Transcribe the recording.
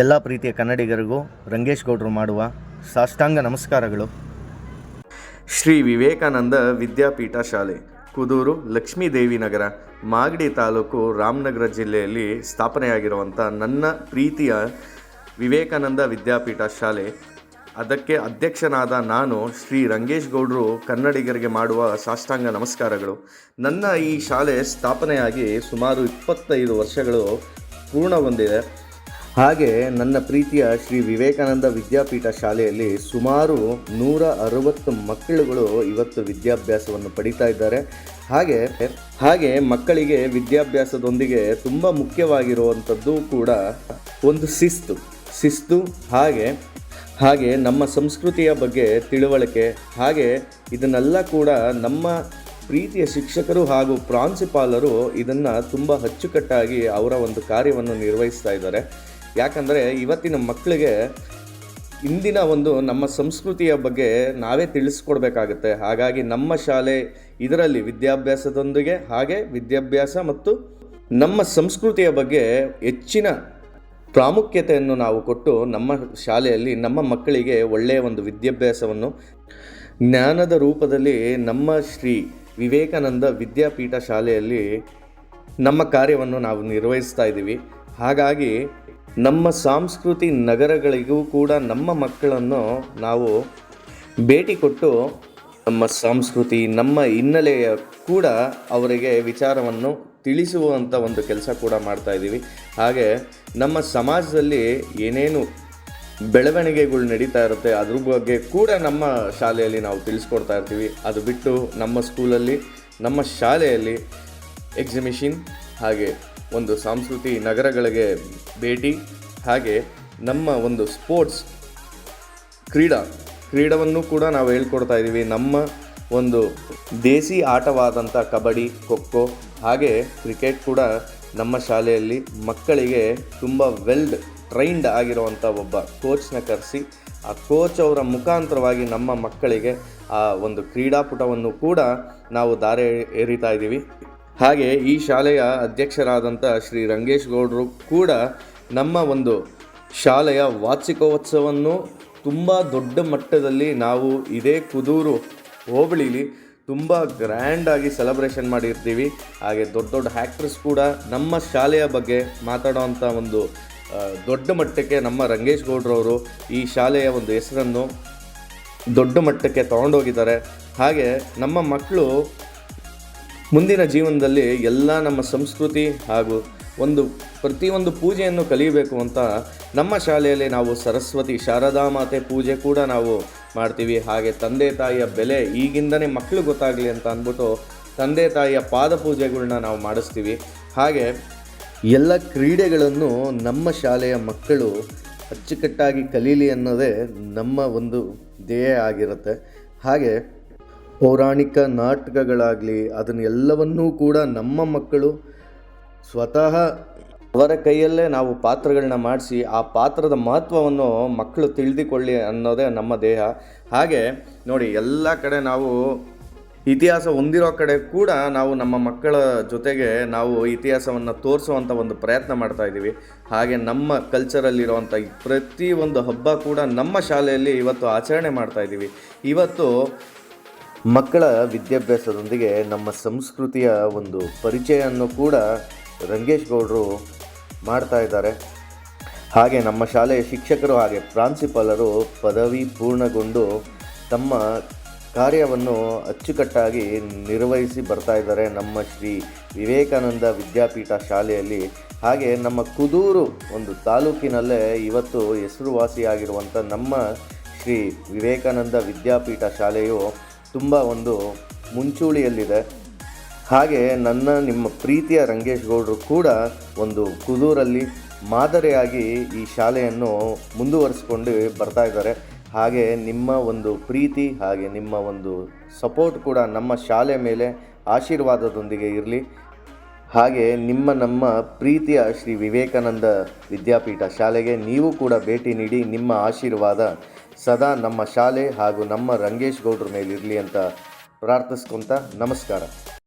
ಎಲ್ಲ ಪ್ರೀತಿಯ ಕನ್ನಡಿಗರಿಗೂ ರಂಗೇಶ್ ಗೌಡರು ಮಾಡುವ ಸಾಷ್ಟಾಂಗ ನಮಸ್ಕಾರಗಳು. ಶ್ರೀ ವಿವೇಕಾನಂದ ವಿದ್ಯಾಪೀಠ ಶಾಲೆ, ಕುದೂರು, ಲಕ್ಷ್ಮೀದೇವಿ ನಗರ, ಮಾಗಡಿ ತಾಲೂಕು, ರಾಮನಗರ ಜಿಲ್ಲೆಯಲ್ಲಿ ಸ್ಥಾಪನೆಯಾಗಿರುವಂಥ ನನ್ನ ಪ್ರೀತಿಯ ವಿವೇಕಾನಂದ ವಿದ್ಯಾಪೀಠ ಶಾಲೆ, ಅದಕ್ಕೆ ಅಧ್ಯಕ್ಷನಾದ ನಾನು ಶ್ರೀ ರಂಗೇಶ್ ಗೌಡರು ಕನ್ನಡಿಗರಿಗೆ ಮಾಡುವ ಸಾಷ್ಟಾಂಗ ನಮಸ್ಕಾರಗಳು. ನನ್ನ ಈ ಶಾಲೆ ಸ್ಥಾಪನೆಯಾಗಿ ಸುಮಾರು 25 ವರ್ಷಗಳು ಪೂರ್ಣಗೊಂಡಿದೆ. ಹಾಗೆ ನನ್ನ ಪ್ರೀತಿಯ ಶ್ರೀ ವಿವೇಕಾನಂದ ವಿದ್ಯಾಪೀಠ ಶಾಲೆಯಲ್ಲಿ ಸುಮಾರು 160 ಮಕ್ಕಳುಗಳು ಇವತ್ತು ವಿದ್ಯಾಭ್ಯಾಸವನ್ನು ಪಡೀತಾ ಇದ್ದಾರೆ. ಹಾಗೆ ಮಕ್ಕಳಿಗೆ ವಿದ್ಯಾಭ್ಯಾಸದೊಂದಿಗೆ ತುಂಬ ಮುಖ್ಯವಾಗಿರುವಂಥದ್ದು ಕೂಡ ಒಂದು ಶಿಸ್ತು ಹಾಗೆ ನಮ್ಮ ಸಂಸ್ಕೃತಿಯ ಬಗ್ಗೆ ತಿಳುವಳಿಕೆ. ಹಾಗೆ ಇದನ್ನೆಲ್ಲ ಕೂಡ ನಮ್ಮ ಪ್ರೀತಿಯ ಶಿಕ್ಷಕರು ಹಾಗೂ ಪ್ರಾಂಶುಪಾಲರು ಇದನ್ನು ತುಂಬ ಅಚ್ಚುಕಟ್ಟಾಗಿ ಅವರ ಒಂದು ಕಾರ್ಯವನ್ನು ನಿರ್ವಹಿಸ್ತಾ ಇದ್ದಾರೆ. ಯಾಕಂದರೆ ಇವತ್ತಿನ ಮಕ್ಕಳಿಗೆ ಇಂದಿನ ಒಂದು ನಮ್ಮ ಸಂಸ್ಕೃತಿಯ ಬಗ್ಗೆ ನಾವೇ ತಿಳಿಸ್ಕೊಡ್ಬೇಕಾಗುತ್ತೆ. ಹಾಗಾಗಿ ನಮ್ಮ ಶಾಲೆ ಇದರಲ್ಲಿ ವಿದ್ಯಾಭ್ಯಾಸದೊಂದಿಗೆ ಹಾಗೆ ವಿದ್ಯಾಭ್ಯಾಸ ಮತ್ತು ನಮ್ಮ ಸಂಸ್ಕೃತಿಯ ಬಗ್ಗೆ ಹೆಚ್ಚಿನ ಪ್ರಾಮುಖ್ಯತೆಯನ್ನು ನಾವು ಕೊಟ್ಟು ನಮ್ಮ ಶಾಲೆಯಲ್ಲಿ ನಮ್ಮ ಮಕ್ಕಳಿಗೆ ಒಳ್ಳೆಯ ಒಂದು ವಿದ್ಯಾಭ್ಯಾಸವನ್ನು ಜ್ಞಾನದ ರೂಪದಲ್ಲಿ ನಮ್ಮ ಶ್ರೀ ವಿವೇಕಾನಂದ ವಿದ್ಯಾಪೀಠ ಶಾಲೆಯಲ್ಲಿ ನಮ್ಮ ಕಾರ್ಯವನ್ನು ನಾವು ನಿರ್ವಹಿಸ್ತಾ ಇದ್ದೀವಿ. ಹಾಗಾಗಿ ನಮ್ಮ ಸಾಂಸ್ಕೃತಿ ನಗರಗಳಿಗೂ ಕೂಡ ನಮ್ಮ ಮಕ್ಕಳನ್ನು ನಾವು ಭೇಟಿ ಕೊಟ್ಟು ನಮ್ಮ ಸಂಸ್ಕೃತಿ, ನಮ್ಮ ಹಿನ್ನೆಲೆಯ ಕೂಡ ಅವರಿಗೆ ವಿಚಾರವನ್ನು ತಿಳಿಸುವಂಥ ಒಂದು ಕೆಲಸ ಕೂಡ ಮಾಡ್ತಾಯಿದ್ದೀವಿ. ಹಾಗೆ ನಮ್ಮ ಸಮಾಜದಲ್ಲಿ ಏನೇನು ಬೆಳವಣಿಗೆಗಳು ನಡೀತಾ ಇರುತ್ತೆ ಅದ್ರ ಬಗ್ಗೆ ಕೂಡ ನಮ್ಮ ಶಾಲೆಯಲ್ಲಿ ನಾವು ತಿಳಿಸ್ಕೊಡ್ತಾ ಇರ್ತೀವಿ. ಅದು ಬಿಟ್ಟು ನಮ್ಮ ಸ್ಕೂಲಲ್ಲಿ, ನಮ್ಮ ಶಾಲೆಯಲ್ಲಿ ಎಕ್ಸಿಬಿಷನ್, ಹಾಗೆ ಒಂದು ಸಾಂಸ್ಕೃತಿ ನಗರಗಳಿಗೆ ಭೇಟಿ, ಹಾಗೆ ನಮ್ಮ ಒಂದು ಸ್ಪೋರ್ಟ್ಸ್ ಕ್ರೀಡಾವನ್ನು ಕೂಡ ನಾವು ಹೇಳ್ಕೊಡ್ತಾ ಇದ್ದೀವಿ. ನಮ್ಮ ಒಂದು ದೇಸಿ ಆಟವಾದಂಥ ಕಬಡ್ಡಿ, ಖೋ-ಖೋ ಹಾಗೆ ಕ್ರಿಕೆಟ್ ಕೂಡ ನಮ್ಮ ಶಾಲೆಯಲ್ಲಿ ಮಕ್ಕಳಿಗೆ ತುಂಬ ಟ್ರೈನ್ಡ್ ಆಗಿರುವಂಥ ಒಬ್ಬ ಕೋಚ್ನ ಕರೆಸಿ ಆ ಕೋಚ್ ಅವರ ಮುಖಾಂತರವಾಗಿ ನಮ್ಮ ಮಕ್ಕಳಿಗೆ ಆ ಒಂದು ಕ್ರೀಡಾಪಟುವನ್ನು ಕೂಡ ನಾವು ದಾರಿ ಎರಿತಾ ಇದ್ದೀವಿ. ಹಾಗೆ ಈ ಶಾಲೆಯ ಅಧ್ಯಕ್ಷರಾದಂಥ ಶ್ರೀ ರಂಗೇಶ್ ಗೌಡರು ಕೂಡ ನಮ್ಮ ಒಂದು ಶಾಲೆಯ ವಾರ್ಷಿಕೋತ್ಸವವನ್ನು ತುಂಬ ದೊಡ್ಡ ಮಟ್ಟದಲ್ಲಿ ನಾವು ಇದೇ ಕುದೂರು ಹೋಬಳಿಲಿ ತುಂಬ ಗ್ರ್ಯಾಂಡಾಗಿ ಸೆಲೆಬ್ರೇಷನ್ ಮಾಡಿರ್ತೀವಿ. ಹಾಗೆ ದೊಡ್ಡ ಆ್ಯಕ್ಟ್ರಸ್ ಕೂಡ ನಮ್ಮ ಶಾಲೆಯ ಬಗ್ಗೆ ಮಾತಾಡೋವಂಥ ಒಂದು ದೊಡ್ಡ ಮಟ್ಟಕ್ಕೆ ನಮ್ಮ ರಂಗೇಶ್ ಗೌಡ್ರವರು ಈ ಶಾಲೆಯ ಒಂದು ಹೆಸರನ್ನು ದೊಡ್ಡ ಮಟ್ಟಕ್ಕೆ ತಗೊಂಡೋಗಿದ್ದಾರೆ. ಹಾಗೆ ನಮ್ಮ ಮಕ್ಕಳು ಮುಂದಿನ ಜೀವನದಲ್ಲಿ ಎಲ್ಲ ನಮ್ಮ ಸಂಸ್ಕೃತಿ ಹಾಗೂ ಪ್ರತಿಯೊಂದು ಪೂಜೆಯನ್ನು ಕಲಿಯಬೇಕು ಅಂತ ನಮ್ಮ ಶಾಲೆಯಲ್ಲಿ ನಾವು ಸರಸ್ವತಿ ಶಾರದಾ ಮಾತೆ ಪೂಜೆ ಕೂಡ ನಾವು ಮಾಡ್ತೀವಿ. ಹಾಗೆ ತಂದೆ ತಾಯಿಯ ಬೆಲೆ ಈಗಿಂದನೇ ಮಕ್ಕಳು ಗೊತ್ತಾಗಲಿ ಅಂತ ಅಂದ್ಬಿಟ್ಟು ತಂದೆ ತಾಯಿಯ ಪಾದ ಪೂಜೆಗಳನ್ನ ನಾವು ಮಾಡಿಸ್ತೀವಿ. ಹಾಗೆ ಎಲ್ಲ ಕ್ರೀಡೆಗಳನ್ನು ನಮ್ಮ ಶಾಲೆಯ ಮಕ್ಕಳು ಅಚ್ಚುಕಟ್ಟಾಗಿ ಕಲೀಲಿ ಅನ್ನೋದೇ ನಮ್ಮ ಒಂದು ಧ್ಯೇಯ ಆಗಿರುತ್ತೆ. ಹಾಗೆ ಪೌರಾಣಿಕ ನಾಟಕಗಳಾಗಲಿ ಅದನ್ನೆಲ್ಲವನ್ನೂ ಕೂಡ ನಮ್ಮ ಮಕ್ಕಳು ಸ್ವತಃ ಅವರ ಕೈಯಲ್ಲೇ ನಾವು ಪಾತ್ರಗಳನ್ನ ಮಾಡಿಸಿ ಆ ಪಾತ್ರದ ಮಹತ್ವವನ್ನು ಮಕ್ಕಳು ತಿಳಿದುಕೊಳ್ಳಿ ಅನ್ನೋದೇ ನಮ್ಮ ದೇಹ. ಹಾಗೆ ನೋಡಿ, ಎಲ್ಲ ಕಡೆ ನಾವು ಇತಿಹಾಸ ಹೊಂದಿರೋ ಕಡೆ ಕೂಡ ನಾವು ನಮ್ಮ ಮಕ್ಕಳ ಜೊತೆಗೆ ನಾವು ಇತಿಹಾಸವನ್ನು ತೋರಿಸುವಂಥ ಒಂದು ಪ್ರಯತ್ನ ಮಾಡ್ತಾ ಇದ್ದೀವಿ. ಹಾಗೆ ನಮ್ಮ ಕಲ್ಚರಲ್ಲಿರುವಂಥ ಪ್ರತಿಯೊಂದು ಹಬ್ಬ ಕೂಡ ನಮ್ಮ ಶಾಲೆಯಲ್ಲಿ ಇವತ್ತು ಆಚರಣೆ ಮಾಡ್ತಾ ಇದ್ದೀವಿ. ಇವತ್ತು ಮಕ್ಕಳ ವಿದ್ಯಾಭ್ಯಾಸದೊಂದಿಗೆ ನಮ್ಮ ಸಂಸ್ಕೃತಿಯ ಒಂದು ಪರಿಚಯವನ್ನು ಕೂಡ ರಂಗೇಶ್ ಗೌಡರು ಮಾಡ್ತಾ ಇದ್ದಾರೆ. ಹಾಗೆ ನಮ್ಮ ಶಾಲೆಯ ಶಿಕ್ಷಕರು ಹಾಗೆ ಪ್ರಾಂಶುಪಾಲರು ಪದವಿ ಪೂರ್ಣಗೊಂಡು ತಮ್ಮ ಕಾರ್ಯವನ್ನು ಅಚ್ಚುಕಟ್ಟಾಗಿ ನಿರ್ವಹಿಸಿ ಬರ್ತಾ ಇದ್ದಾರೆ ನಮ್ಮ ಶ್ರೀ ವಿವೇಕಾನಂದ ವಿದ್ಯಾಪೀಠ ಶಾಲೆಯಲ್ಲಿ. ಹಾಗೆ ನಮ್ಮ ಕುದೂರು ಒಂದು ತಾಲೂಕಿನಲ್ಲೇ ಇವತ್ತು ಹೆಸರುವಾಸಿಯಾಗಿರುವಂಥ ನಮ್ಮ ಶ್ರೀ ವಿವೇಕಾನಂದ ವಿದ್ಯಾಪೀಠ ಶಾಲೆಯು ತುಂಬ ಒಂದು ಮುಂಚೂಣಿಯಲ್ಲಿದೆ. ಹಾಗೆ ನಿಮ್ಮ ಪ್ರೀತಿಯ ರಂಗೇಶ್ ಗೌಡರು ಕೂಡ ಒಂದು ಕುದೂರಲ್ಲಿ ಮಾದರಿಯಾಗಿ ಈ ಶಾಲೆಯನ್ನು ಮುಂದುವರಿಸ್ಕೊಂಡು ಬರ್ತಾ ಇದ್ದಾರೆ. ಹಾಗೆ ನಿಮ್ಮ ಒಂದು ಪ್ರೀತಿ ಹಾಗೆ ನಿಮ್ಮ ಒಂದು ಸಪೋರ್ಟ್ ಕೂಡ ನಮ್ಮ ಶಾಲೆ ಮೇಲೆ ಆಶೀರ್ವಾದದೊಂದಿಗೆ ಇರಲಿ. ಹಾಗೆ ನಮ್ಮ ಪ್ರೀತಿಯ ಶ್ರೀ ವಿವೇಕಾನಂದ ವಿದ್ಯಾಪೀಠ ಶಾಲೆಗೆ ನೀವು ಕೂಡ ಭೇಟಿ ನೀಡಿ ನಿಮ್ಮ ಆಶೀರ್ವಾದ ಸದಾ ನಮ್ಮ ಶಾಲೆ ಹಾಗೂ ನಮ್ಮ ರಂಗೇಶ್ ಗೌಡ್ರ ಮೇಲಿರಲಿ ಅಂತ ಪ್ರಾರ್ಥಿಸ್ಕೊತ ನಮಸ್ಕಾರ.